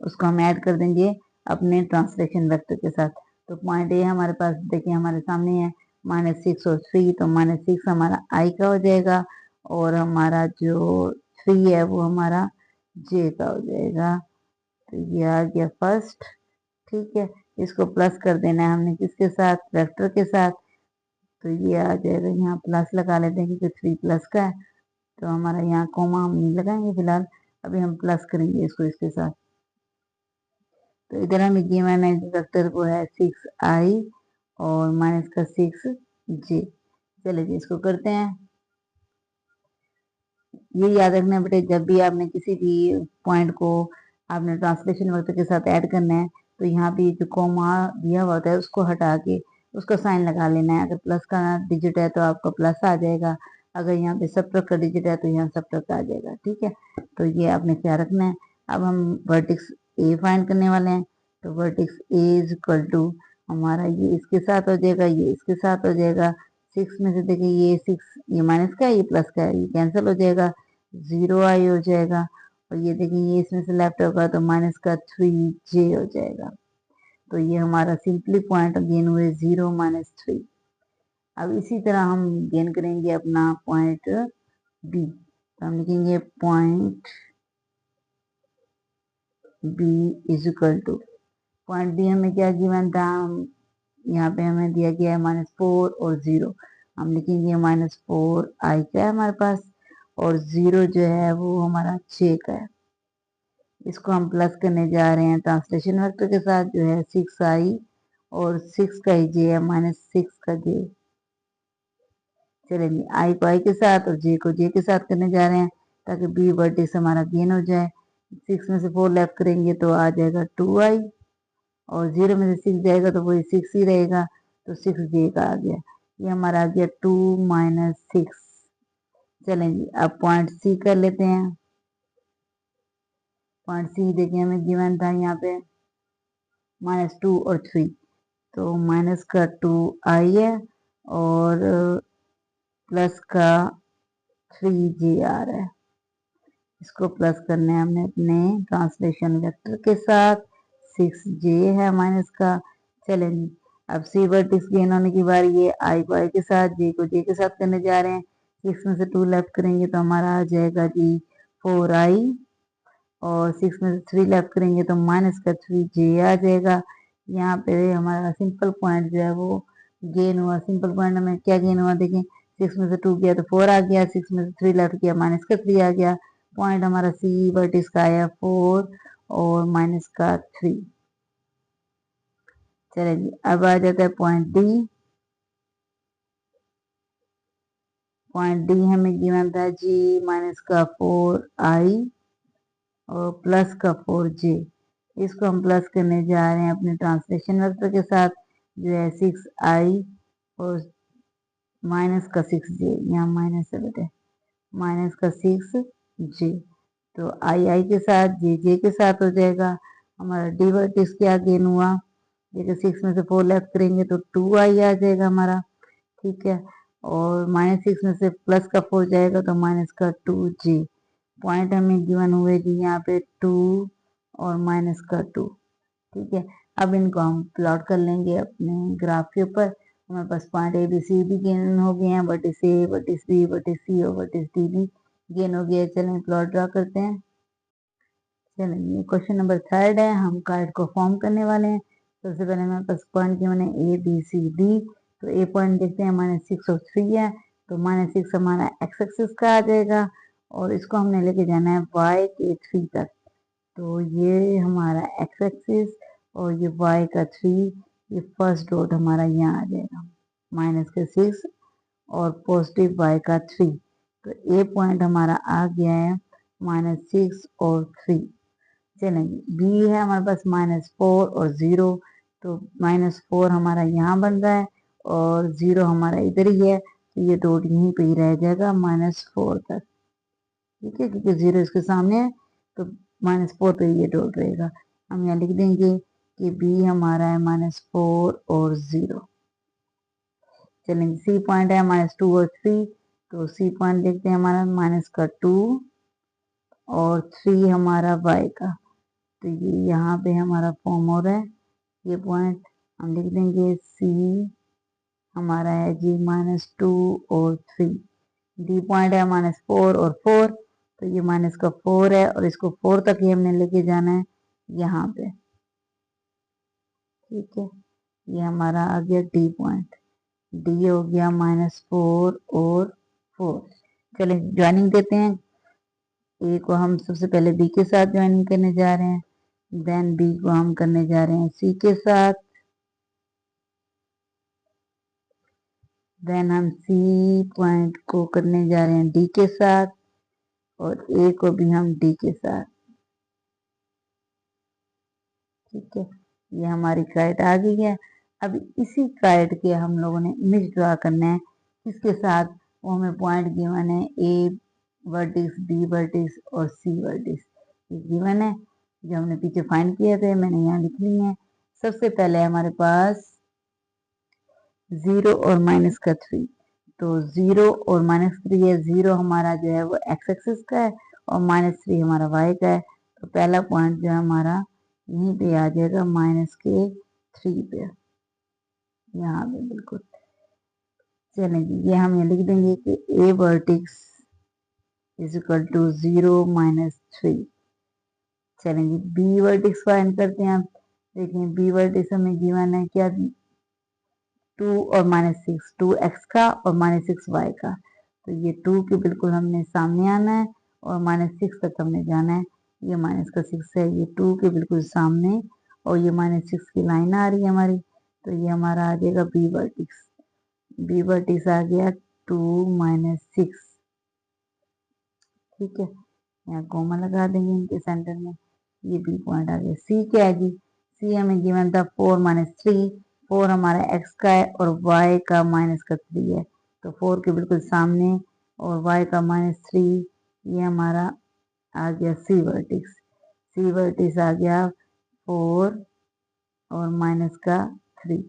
[SPEAKER 1] उसको हम ऐड कर देंगे अपने ट्रांसलेशन वेक्टर के साथ। तो पॉइंट ए हमारे पास देखिए हमारे सामने है -6 और 3, तो -6 हमारा आई का हो जाएगा और हमारा जो 3 है वो हमारा जे का हो जाएगा। तो ये आ गया फर्स्ट। ठीक है, इसको प्लस कर देना है हमने किसके साथ, वेक्टर के साथ। तो ये आ जाएगा, यहाँ प्लस लगा लेते हैं क्योंकि 3 प्लस का है, तो हमारा यहाँ कोमा हम नहीं लगाएंगे फिलहाल, अभी हम प्लस करेंगे इसको इसके साथ। तो इधर हमें गिवन है वेक्टर को है 6i और माइनस का 6j। चलिए जी इसको करते हैं। ये याद रखना बेटे, जब भी आपने किसी भी पॉइंट को आपने ट्रांसलेशन वेक्टर के साथ ऐड करना है तो यहाँ पे जो कोमा दिया हुआ होता है उसको हटा के उसका साइन लगा लेना है। अगर प्लस का डिजिट है तो आपका प्लस आ जाएगा, अगर यहाँ पे सब्ट्रैक्ट का डिजिट है तो यहाँ सब्ट्रैक्ट आ जाएगा। ठीक है, तो ये आपने क्या रखना है। अब हम वर्टिक्स ए फाइंड करने वाले हैं, तो vertex A is equal to हमारा ये इसके साथ हो जाएगा, ये इसके साथ हो जाएगा। 6 में से देखिए ये 6 ये माइनस का है, ये प्लस का है, ये कैंसिल हो जाएगा, 0i हो जाएगा। और ये देखिए ये इसमें से लेफ्ट होगा तो माइनस का 3j हो जाएगा। तो ये हमारा सिंपली पॉइंट गेन हुए 0 -3। अब इसी तरह हम गेन करेंगे अपना पॉइंट बी, तो हम लिखेंगे point B is equal to, point B हमें क्या गिवन था, हम यहाँ पे हमें दिया गया है -4 और 0, हम लिखेंगे -4 आई का है हमारे पास और 0 जो है वो हमारा 6 का है। इसको हम प्लस करने जा रहे हैं ट्रांसलेशन वेक्टर के साथ जो है 6i और 6 का ही जे है -6 का जे। चलेंगे आई को आई के साथ और जे को जे के साथ करने जा रहे हैं ताकि बी वर्टिक्स हमारा गेन हो जाए। 6 में से 4 लेफ्ट करेंगे तो आ जाएगा 2i और 0 में से 6 जाएगा तो वही 6 ही रहेगा, तो 6j का आ गया। ये हमारा आ गया 2 - 6। चलेंगे अब पॉइंट सी कर लेते हैं। पॉइंट सी देखिए हमें गिवन था यहाँ पे -2 और 3, तो माइनस का 2i है और प्लस का 3j आ रहा है। इसको प्लस करना है हमने अपने ट्रांसलेशन वेक्टर के साथ, 6j है माइनस का। चलेंगे अब सी वर्टिक्स गेन होने की बारी, ये आई को आई के साथ जे को जे के साथ करने जा रहे हैं। 6 में से 2 लेफ्ट करेंगे तो हमारा आ जाएगा जी 4i और 6 में से 3 लेफ्ट करेंगे तो माइनस का 3j आ जाएगा। यहाँ पे हमारा सिंपल पॉइंट जो है वो गेन हुआ। सिंपल पॉइंट में क्या गेन हुआ देखें, 6 में से 2 गया तो 4 आ गया, 6 में से 3 लेफ्ट किया माइनस का 3 आ गया। पॉइंट हमारा सी वर्टिस का आया 4 और माइनस का 3। चलिए जी, अब आ जाता है पॉइंट डी। पॉइंट डी हमें गिवन था जी माइनस का 4i और प्लस का 4j। इसको हम प्लस करने जा रहे हैं अपने ट्रांसलेशन वेक्टर के साथ, जो है 6i और माइनस का 6j। यहाँ माइनस है बेटे, माइनस का 6j। तो आई के साथ जे के साथ हो जाएगा। हमारा डी वर्टिस क्या गेन हुआ, देखिए 6 में से 4 लेफ्ट करेंगे तो 2i आ जाएगा हमारा, ठीक है। और माइनस 6 में से प्लस का 4 जाएगा तो माइनस का 2j। पॉइंट हमें गिवन हुए जी यहाँ पे 2 और माइनस का 2, ठीक है। अब इनको हम प्लॉट कर लेंगे अपने ग्राफ के ऊपर। हमारे पास पॉइंट ए बी सी भी गेन हो गए हैं, वर्टिस ए वर्टिस बी वर्टिस सी और वर्टिस डी भी गेन हो गया है। चलें प्लॉट ड्रा करते हैं। चलें, ये क्वेश्चन नंबर 3 है, हम कार्ड को फॉर्म करने वाले हैं। सबसे पहले हमारे पास पॉइंट गिवन है ए बी सी डी। तो ए पॉइंट देखते हैं -6 और 3 है, तो -6 हमारा एक्स एक्सिस का आ जाएगा और इसको हमने लेके जाना है y के 3 तक। तो ये हमारा एक्स एक्सिस और ये y का 3, ये फर्स्ट डॉट हमारा यहाँ आ जाएगा -6 और पॉजिटिव y का 3। तो ए पॉइंट हमारा आ गया है -6 और 3। चलेंगे, बी है हमारे पास -4 और 0। तो -4 हमारा यहाँ बन रहा है और 0 हमारा इधर ही है, तो ये डॉट यहीं पे ही रह जाएगा -4 तक, ठीक है, क्योंकि 0 इसके सामने है तो -4 पे ये डॉट रहेगा। हम यहाँ लिख देंगे कि बी हमारा है -4 और 0। चलेंगे, सी पॉइंट है -2 और 3। तो सी पॉइंट देखते हैं हमारा माइनस का 2 और 3 हमारा y का। तो ये यहाँ पे हमारा फॉर्म हो रहा है। ये पॉइंट हम लिख देंगे सी हमारा है जी -2 और 3। डी पॉइंट है -4 और 4। तो ये माइनस का 4 है और इसको 4 तक ही हमने लेके जाना है यहाँ पे, ठीक है। ये हमारा आ गया डी पॉइंट। डी हो गया -4 और 4। चलिए ज्वाइनिंग देते हैं। ए को हम सबसे पहले बी के साथ ज्वाइनिंग करने जा रहे हैं, देन बी को हम करने जा रहे हैं सी के साथ, देन हम सी पॉइंट को करने जा रहे हैं डी के साथ और ए को भी हम डी के साथ, ठीक है। ये हमारी काइट आ गई है। अब इसी काइट के हम लोगों ने इमेज ड्रा करना है, किसके साथ, वो हमें पॉइंट गिवन है ए वर्टिस बी वर्टिस और सी वर्टिस, ये गिवन है जो हमने पीछे फाइंड किए थे, मैंने यहाँ लिख ली है। सबसे पहले हमारे पास 0 और माइनस का 3। तो 0 और -3 है, 0 हमारा जो है वो एक्स एक्सिस का है और -3 हमारा y का है। तो पहला पॉइंट जो है हमारा यहीं पे आ जाएगा -3 पे, यहाँ पे बिल्कुल। चलेंगे, ये हम यहाँ लिख देंगे कि ए वर्टिक्स इज इक्वल टू 0 -3। चलेंगे, बी वर्टिक्स फाइंड करते हैं। आप देखें बी वर्टिक्स हमें गिवन है क्या, 2 और -6, 2x का और -6y का। तो ये 2 के बिल्कुल हमने सामने आना है और -6 तक हमने जाना है। ये माइनस का 6 है, ये 2 के बिल्कुल सामने और ये -6 की लाइन आ रही है हमारी। तो ये हमारा आ जाएगा बी वर्टिक्स। बी वर्टिक्स आ गया 2 -6, ठीक है। यहाँ कोमा लगा देंगे इनके सेंटर में। ये बी पॉइंट आ गया। सी क्या है जी, सी हमें गिवन था 4 -3। 4 हमारा एक्स का है और y का -3 है, तो 4 के बिल्कुल सामने और y का -3, ये हमारा आ गया सी वर्टिक्स। सी वर्टिक्स आ गया 4 और -3।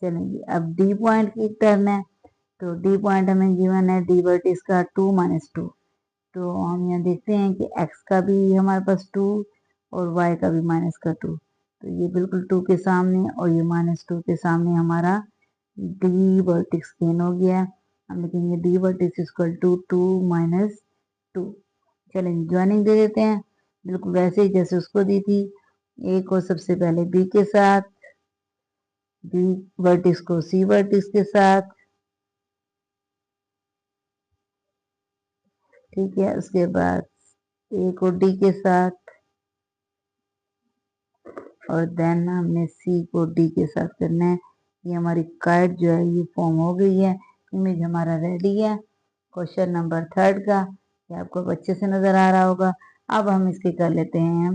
[SPEAKER 1] चलेंगे, अब डी पॉइंट की टर्न है। तो डी पॉइंट हमें गिवन है डी वर्टिक्स का 2 -2। तो हम यहाँ देखते हैं कि x का भी हमारे पास 2 और y का भी -2। तो ये बिल्कुल 2 के सामने और ये -2 के सामने हमारा डी वर्टिक्स गेन हो गया है। हम लिखेंगे डी वर्टिक्स इक्वल टू 2 -2। चलेंगे, ज्वाइनिंग दे देते हैं बिल्कुल वैसे ही जैसे उसको दी थी। ए को सबसे पहले बी के साथ बी वर्टिक्स को सी वर्टिक्स के साथ, ठीक है। उसके बाद ए को डी के साथ, और देन हमने सी को डी के साथ करना है। ये हमारी काइट जो है ये फॉर्म हो गई है, इमेज हमारा रेडी है क्वेश्चन नंबर 3 का। ये आपको अच्छे से नजर आ रहा होगा। अब हम इसके कर लेते हैं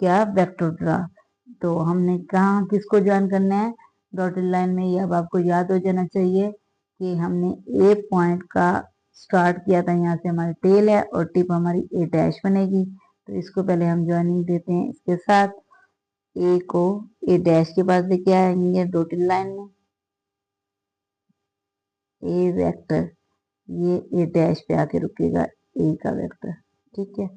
[SPEAKER 1] क्या, वेक्टर ड्रा। तो हमने कहा किसको ज्वाइन करना है डॉटेड लाइन में, ये अब आपको याद हो जाना चाहिए कि हमने ए पॉइंट का स्टार्ट किया था, यहाँ से हमारी टेल है और टिप हमारी ए डैश बनेगी। तो इसको पहले हम ज्वाइनिंग देते हैं इसके साथ, ए को ए डैश के पास लेके आएंगे डॉटेड लाइन में, ए वेक्टर ये ए डैश पे आके रुकेगा, ए का वेक्टर, ठीक है।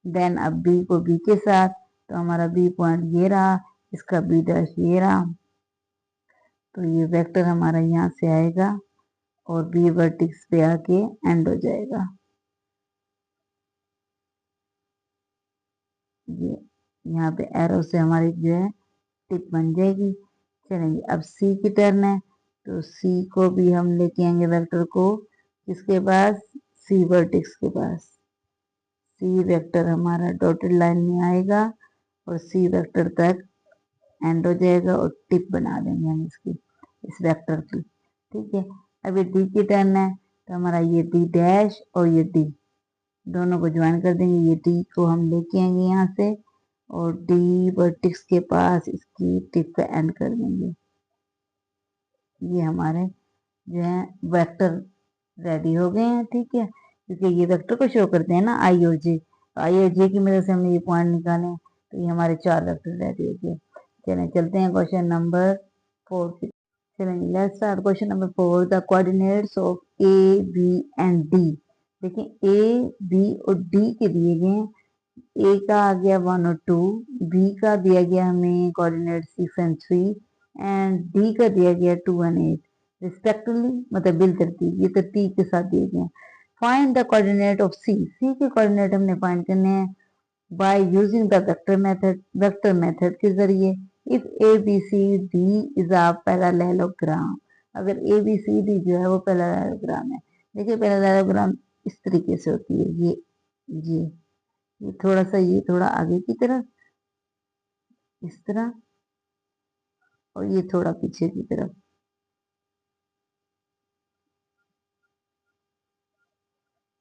[SPEAKER 1] देन अब बी को बी के साथ, तो हमारा बी पॉइंट ये रहा, इसका बी डैश ये रहा, तो ये वेक्टर हमारा यहाँ से आएगा और बी वर्टिक्स पे आके एंड हो जाएगा। ये यहाँ पे एरो से हमारी जो है टिप बन जाएगी। चलेंगे अब सी की टर्न है, तो सी को भी हम लेके आएंगे वेक्टर को किसके पास, सी वर्टिक्स के पास। सी वेक्टर हमारा डॉटेड लाइन में आएगा और सी वेक्टर तक एंड हो जाएगा और टिप बना देंगे हम इसकी, इस वेक्टर की, ठीक है। अब ये डी की टर्न है, तो हमारा ये डी डैश और ये डी दोनों को ज्वाइन कर देंगे। ये डी को हम लेके आएंगे यहाँ से और डी वर्टिक्स के पास इसकी टिप पे एंड कर देंगे। ये हमारे जो है वेक्टर रेडी हो गए हैं, ठीक है, क्योंकि ये वेक्टर को शो करते हैं ना आई और जे, तो आई और जे की मदद से हमने ये पॉइंट निकाले, तो ये हमारे 4 वेक्टर रेडी हो गए। चलें चलते हैं क्वेश्चन नंबर 4 की। चलेंगे let's start question number 4। The coordinates of A B and D. देखिए ए बी और डी के दिए गए हैं, ए का आ गया 1 और 2, बी का दिया गया हमें कोऑर्डिनेट 6 एंड 3 एंड डी का दिया गया 2 एंड 8 रिस्पेक्टिवली, मतलब बिल तरतीब, ये तरतीब के साथ दिए गए हैं। Find the coordinate of C, C के कोऑर्डिनेट हमने फाइंड करने हैं by using the vector method, vector method के जरिए। If A B C D is a parallelogram, अगर ए बी सी डी जो है वो पैरेललोग्राम है। देखिए पैरेललोग्राम इस तरीके से होती है, ये थोड़ा सा, ये थोड़ा आगे की तरफ इस तरह और ये थोड़ा पीछे की तरफ,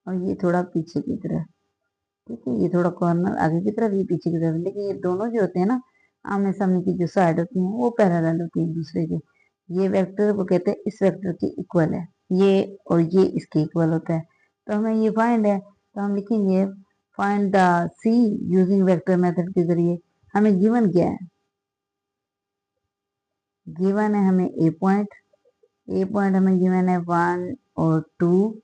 [SPEAKER 1] और ये थोड़ा पीछे की तरफ, ठीक है। ये थोड़ा कॉर्नर आगे की तरफ, ये पीछे की तरफ, लेकिन ये दोनों जो होते हैं ना आमने सामने की जो साइड होती हैं वो पैरेलल होती है एक दूसरे के। ये वेक्टर वो कहते हैं इस वेक्टर के इक्वल है, ये और ये इसके इक्वल होता है। तो हमें ये फाइंड है, तो हम लिखेंगे find the C using vector method के जरिए। हमें गिवन क्या है, गिवन है हमें ए पॉइंट, ए पॉइंट हमें गिवन है 1 और 2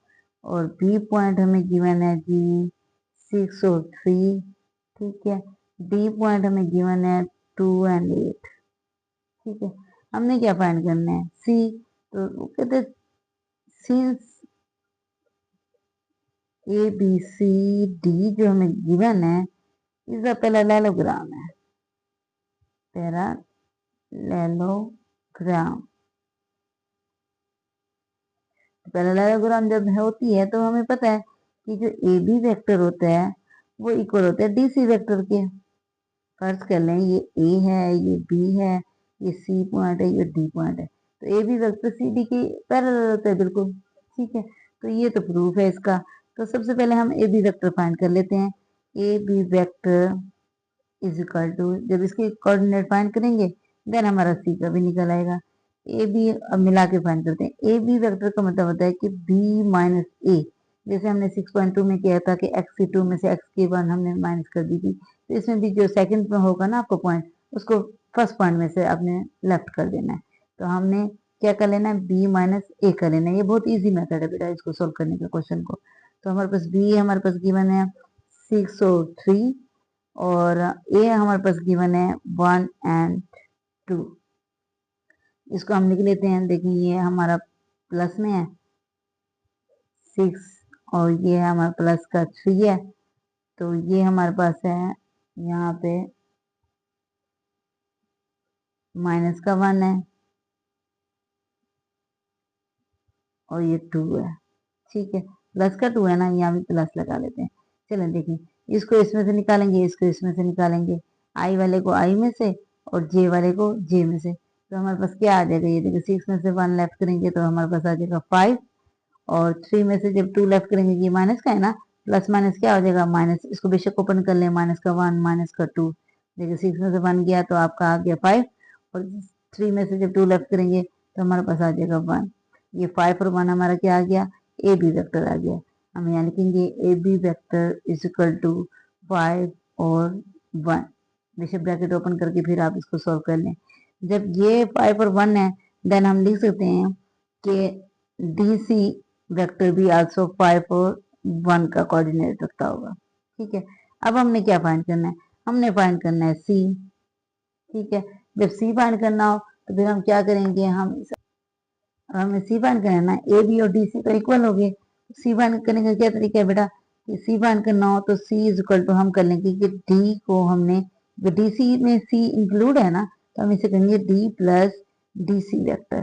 [SPEAKER 1] और बी पॉइंट हमें गिवन है जी 6 और 3, ठीक है। डी पॉइंट हमें गिवन है 2 एंड 8, ठीक है। हमने क्या फाइंड करना है, सी, तो वो कहते since A B C D जो हमें गिवन है इज अ पैरेललोग्राम है, पैरेललोग्राम। पैरेललोग्राम जब होती है तो हमें पता है कि जो ए बी वेक्टर होता है वो इक्वल होता है डी सी वेक्टर के। फर्ज कर लें ये ए है, ये बी है, ये सी पॉइंट है, ये डी पॉइंट है, तो A B vector C D के पैरेलल होता है बिल्कुल, ठीक है। तो ये तो प्रूफ है इसका। तो सबसे पहले हम ए बी वेक्टर फाइंड कर लेते हैं। A B vector is equal to, जब इसके कोऑर्डिनेट फाइंड करेंगे देन हमारा सी का भी निकल आएगा। ए बी अब मिला के फाइंड करते हैं। ए बी वेक्टर का मतलब होता है कि बी माइनस ए, जैसे हमने 6.2 में किया था कि एक्स की 2 में से एक्स की 1 हमने माइनस कर दी थी, तो इसमें भी जो सेकंड में होगा ना आपको पॉइंट, उसको फर्स्ट पॉइंट में से आपने लेफ्ट कर देना है। तो हमने क्या कर लेना है, बी माइनस ए कर लेना है। ये बहुत ईजी मेथड है बेटा इसको सोल्व करने का क्वेश्चन को। तो हमारे पास बी है, हमारे पास गिवन है 6 और 3 और ए हमारे पास गिवन है 1 एंड 2। इसको हम लिख लेते हैं। देखिए ये हमारा प्लस में है 6 और ये हमारा प्लस का 3 है, तो ये हमारे पास है यहाँ पे माइनस का 1 है, और ये 2 है। ठीक है, प्लस का 2 है ना, यहाँ भी प्लस लगा लेते हैं। चलें देखिए, इसको इसमें से निकालेंगे, इसको इसमें से निकालेंगे, आई वाले को आई में से और जे वाले को जे में से, तो हमारे पास क्या आ जाएगा, ये देखिए 6 में से 1 लेफ्ट करेंगे तो हमारे पास आ जाएगा 5, और 3 में से जब 2 लेफ्ट करेंगे, ये माइनस का है ना, प्लस माइनस क्या हो जाएगा माइनस, इसको बेशक ओपन कर ले, माइनस का 1 माइनस का 2, देखिए 6 में से 1 गया तो आपका आ गया 5, और 3 में से जब 2 लेफ्ट करेंगे तो हमारे पास आ जाएगा 1, ये 5 और 1 हमारा क्या आ गया, ए बी वेक्टर आ गया। हम यहाँ लिखेंगे A B vector is equal to 5 और 1, बेशक ब्रैकेट ओपन करके फिर आप इसको सॉल्व कर लें। जब ये 5 और 1 है, देन हम लिख सकते हैं कि डी सी वेक्टर भी आल्सो 5 और 1 का कोऑर्डिनेट रखता होगा। ठीक है, अब हमने क्या फाइंड करना है, हमने फाइंड करना है सी। ठीक है, जब सी फाइंड करना हो तो फिर हम क्या करेंगे, हमें सी फाइंड करना है ना, ए बी और डी सी तो इक्वल हो गए, सी फाइंड करने का क्या तरीका है बेटा, कि सी फाइंड करना हो तो सी इज इक्वल टू हम कर लेंगे कि डी को हमने, डी सी में सी इंक्लूड है ना, तो हम इसे कहेंगे D plus D C vector.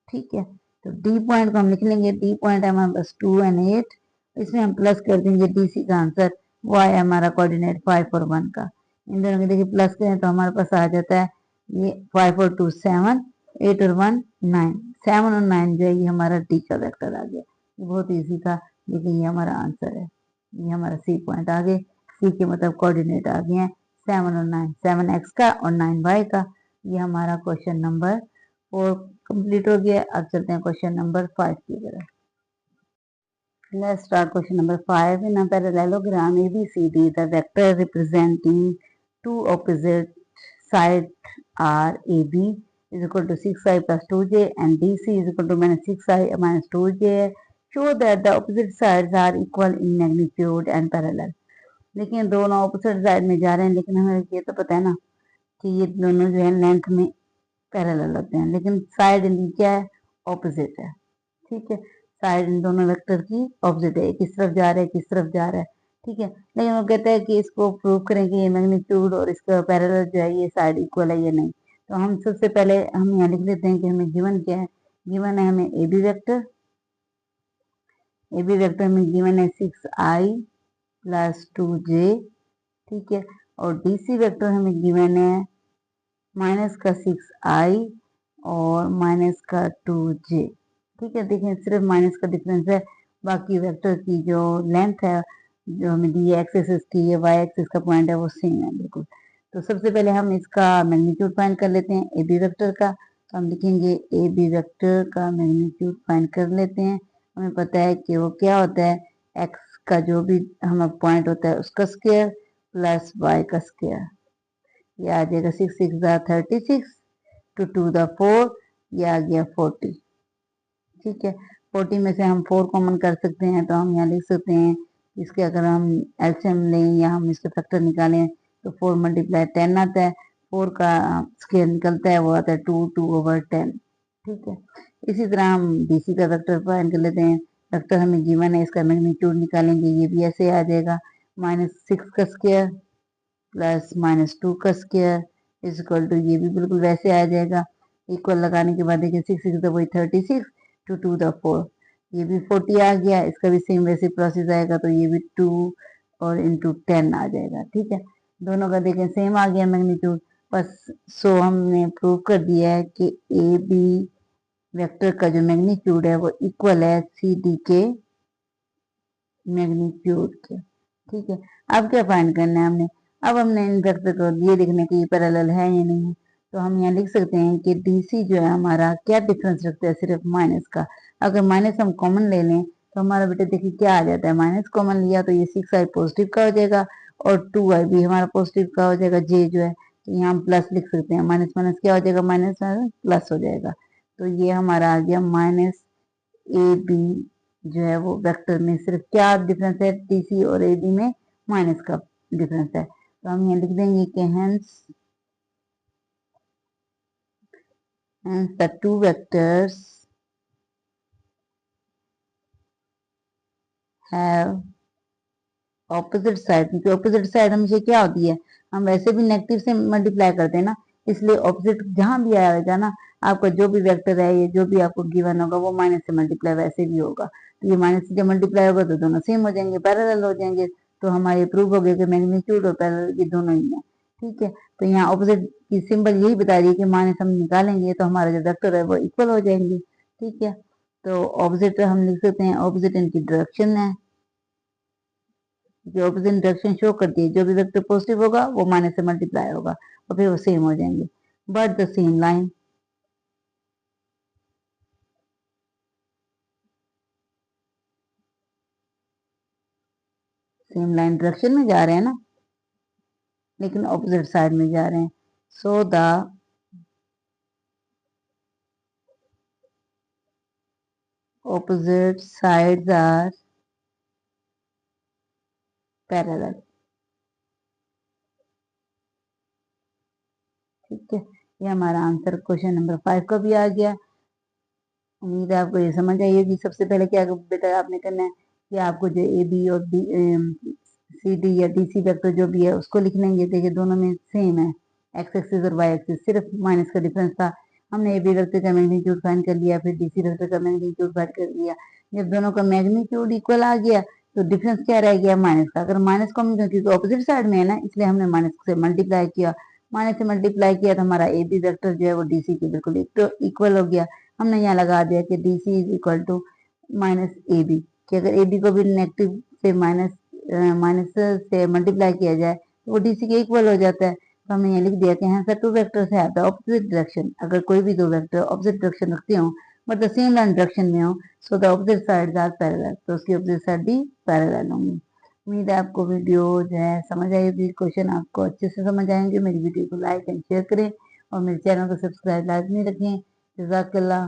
[SPEAKER 1] ठीक है, तो डी पॉइंट को हम लिख लेंगे, डी पॉइंट है हमारे पास 2 एंड 8, इसमें हम प्लस कर देंगे डी सी का आंसर, वो है हमारा कोऑर्डिनेट 5 और 1 का, इन दोनों के देखिए प्लस करें तो हमारे पास आ जाता है ये 5 और 2 7, 8 और 1 9, 7 और 9 जो है ये हमारा डी का वेक्टर आ गया, ये बहुत ईजी था, लेकिन ये हमारा आंसर है, ये हमारा सी पॉइंट आ गए, सी के मतलब कोऑर्डिनेट आ गए हैं 7 और 9, 7 एक्स का और 9 वाई का। ये हमारा क्वेश्चन नंबर 4 कंप्लीट हो गया। अब चलते हैं क्वेश्चन नंबर 5 की तरफ। Let's start question number 5. In a parallelogram ABCD, the vector representing two opposite sides are AB is equal to 6i plus 2j and DC is equal to minus 6i minus 2j. Show that the opposite sides are equal in magnitude and parallel. लेकिन दोनों opposite side में जा रहे हैं, लेकिन हमें ये तो पता है ना कि ये दोनों जो है लेंथ में पैरेलल होते हैं, लेकिन साइड क्या है, ऑपोजिट है। ठीक है, साइड इन दोनों वेक्टर की ऑपोजिट है, किस तरफ जा रहा है किस तरफ जा रहा है। ठीक है, लेकिन वो कहता है कि इसको प्रूव करें कि ये मैग्नीट्यूड और इसका पैरेलल जो है ये साइड इक्वल है या नहीं। तो हम सबसे पहले हम यहाँ लिख लेते हैं कि हमें गिवन क्या है, गिवन है हमें A B vector, A B vector में गिवन है 6i प्लस 2j। ठीक है, और डी सी वेक्टर हमें गिवन है माइनस का 6i और माइनस का 2j। ठीक है, देखिए सिर्फ माइनस का डिफरेंस है, बाकी वेक्टर की जो लेंथ है जो हमें दी है एक्स एक्सिस की, ये वाई एक्सिस का पॉइंट है वो सेम है बिल्कुल। तो सबसे पहले हम इसका मैग्नीट्यूड फाइंड कर लेते हैं ए बी वेक्टर का, तो हम लिखेंगे ए बी वेक्टर का मैग्नीट्यूड फाइंड कर लेते हैं। हमें पता है कि वो क्या होता है, एक्स का जो भी हमारा पॉइंट होता है उसका स्क्वायर प्लस वाई का स्क्वायर, ये आ जाएगा 6 6 36 टू 2 4, ये आ गया 40। ठीक है, 40 में से हम 4 कॉमन कर सकते हैं, तो हम यहाँ लिख सकते हैं इसके अगर हम एलसीएम लें या हम इसके फैक्टर निकालें तो 4 मल्टीप्लाई 10 आता है, 4 का स्क्वायर निकलता है वो आता है 2 2 ओवर 10। ठीक है, इसी तरह हम डीसी का वेक्टर फाइंड कर लेते हैं, वेक्टर हमें गिवन है, इसका मैग्नीट्यूड निकालेंगे, ये भी ऐसे आ जाएगा -6 का स्क्वायर प्लस -2 का स्क्वायर इज इक्वल टू, ये भी बिल्कुल वैसे आ जाएगा, इक्वल लगाने के बाद देखिए 6 6 वही 36 टू 2 4, ये भी 40 आ गया, इसका भी सेम वैसे प्रोसेस आएगा, तो ये भी 2 और इंटू 10 आ जाएगा। ठीक है, दोनों का देखें सेम आ गया मैग्नीट्यूड, बस सो हमने प्रूव कर दिया है कि ए बी वेक्टर का जो मैग्नीट्यूड है वो इक्वल है सी डी के मैग्नीट्यूड के। ठीक है, अब क्या फाइंड करना है हमने, अब हमने इन वेक्टर को ये देखने की पैरेलल है या नहीं है, तो हम यहाँ लिख सकते हैं कि डीसी जो है हमारा क्या डिफरेंस रखता है, सिर्फ माइनस का। अगर माइनस हम कॉमन ले लें तो हमारा बेटा देखिए क्या आ जाता है, माइनस कॉमन लिया तो ये 6i पॉजिटिव का हो जाएगा और 2i भी हमारा पॉजिटिव का हो जाएगा, जे जो है तो यहाँ हम प्लस लिख सकते हैं, माइनस माइनस क्या हो जाएगा, माइनस प्लस हो जाएगा। तो ये हमारा आ गया माइनस ए बी जो है वो वेक्टर में सिर्फ क्या डिफरेंस है, टीसी और ए बी में माइनस का डिफरेंस है, तो हम यहाँ लिख देंगे कि hence the two vectors have opposite side, क्योंकि ऑपोजिट साइड हमेशा क्या होती है, हम वैसे भी नेगेटिव से मल्टीप्लाई करते हैं ना, इसलिए ऑपोजिट जहां भी आएगा ना, आपका जो भी वेक्टर है, ये जो भी आपको गिवन होगा वो माइनस से मल्टीप्लाई वैसे भी होगा। तो ये माइनस से जब मल्टीप्लाई होगा तो दोनों सेम हो जाएंगे, पैरेलल हो जाएंगे। तो हमारे प्रूव हो गया कि मैग्नीट्यूड और पैरेलल ये दोनों ही है। ठीक है, तो यहाँ ऑपोजिट की सिंबल यही बता रही है कि माइनस हम निकालेंगे तो हमारा जो वेक्टर है वो इक्वल हो जाएंगे। ठीक है, तो ऑपोजिट हम लिख सकते हैं, ऑपोजिट इनकी डायरेक्शन है, जो ऑपोजिट डायरेक्शन शो करती है, जो भी वेक्टर पॉजिटिव होगा वो माइनस से मल्टीप्लाई होगा और फिर वो सेम हो जाएंगे, but the same line. Same line direction में जा रहे हैं ना, लेकिन ऑपोजिट साइड में जा रहे हैं। So the opposite sides are parallel। ठीक है, ये हमारा आंसर क्वेश्चन नंबर 5 का भी आ गया। उम्मीद है आपको ये समझ आई होगी। सबसे पहले क्या बेटा आपने करना है कि आपको जो ए बी और बी सी डी या डी सी वेक्टर जो भी है उसको लिख लेंगे। देखिए दोनों में सेम है, एक्स एक्सिस और वाई एक्सिस, सिर्फ माइनस का डिफरेंस था। हमने ए बी वेक्टर का मैग्नीट्यूड फाइंड कर लिया, फिर डी सी वेक्टर का मैग्नीट्यूड फाइंड कर लिया। जब दोनों का मैग्नीट्यूड इक्वल आ गया तो डिफरेंस क्या रह गया, माइनस का। अगर माइनस को हम क्योंकि ऑपोजिट साइड में है ना, इसलिए हमने माइनस से मल्टीप्लाई किया। माइनस से मल्टीप्लाई किया तो हमारा ए बी वेक्टर जो है वो डी सी के बिल्कुल इक्वल हो गया। हमने यहाँ लगा दिया कि D C is equal to minus A B, कि अगर ए बी को भी नेगेटिव से माइनस से मल्टीप्लाई किया जाए तो वो डी सी के इक्वल हो जाता है। तो हमने ये लिख दिया कि हाँ sir, two vectors have the opposite direction. अगर कोई भी दो वेक्टर ऑपोजिट डायरेक्शन रखते हो but the same line direction में हो, so the opposite sides are parallel, तो उसकी ऑपोजिट साइड भी पैरेलल होंगी। उम्मीद है आपको वीडियो जो है समझ आई होगी, क्वेश्चन आपको अच्छे से समझ आएंगे। मेरी वीडियो को लाइक एंड शेयर करें और मेरे चैनल को सब्सक्राइब लाजमी रखें। जज़ाकल्लाह।